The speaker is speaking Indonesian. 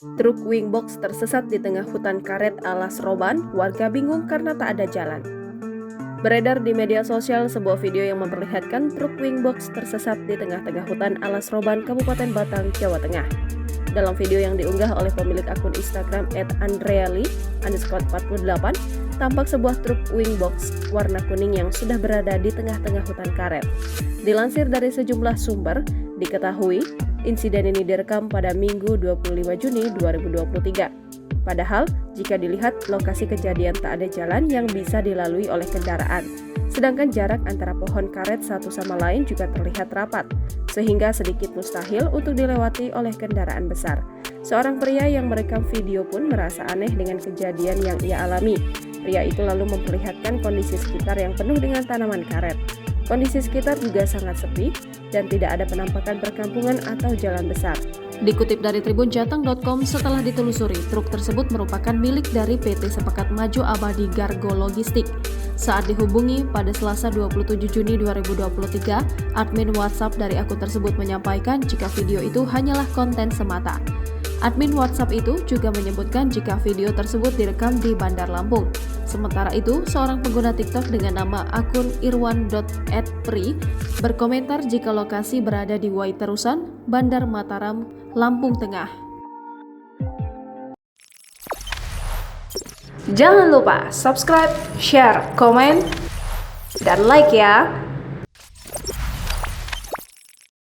Truk Wingbox tersesat di tengah hutan karet alas Roban, warga bingung karena tak ada jalan. Beredar di media sosial sebuah video yang memperlihatkan truk Wingbox tersesat di tengah-tengah hutan alas Roban, Kabupaten Batang, Jawa Tengah. Dalam video yang diunggah oleh pemilik akun Instagram @andreali_48, tampak sebuah truk Wingbox warna kuning yang sudah berada di tengah-tengah hutan karet. Dilansir dari sejumlah sumber, diketahui insiden ini direkam pada Minggu 25 Juni 2023. Padahal, jika dilihat lokasi kejadian tak ada jalan yang bisa dilalui oleh kendaraan, sedangkan jarak antara pohon karet satu sama lain juga terlihat rapat, sehingga sedikit mustahil untuk dilewati oleh kendaraan besar. Seorang pria yang merekam video pun merasa aneh dengan kejadian yang ia alami. Pria itu lalu memperlihatkan kondisi sekitar yang penuh dengan tanaman karet. Kondisi sekitar juga sangat sepi dan tidak ada penampakan perkampungan atau jalan besar. Dikutip dari tribunjateng.com, setelah ditelusuri, truk tersebut merupakan milik dari PT Sepakat Maju Abadi Gargo Logistik. Saat dihubungi pada Selasa 27 Juni 2023, admin WhatsApp dari akun tersebut menyampaikan jika video itu hanyalah konten semata. Admin WhatsApp itu juga menyebutkan jika video tersebut direkam di Bandar Lampung. Sementara itu, seorang pengguna TikTok dengan nama akun irwan.@pri berkomentar jika lokasi berada di Waiterusan, Bandar Mataram, Lampung Tengah. Jangan lupa subscribe, share, komen, dan like ya!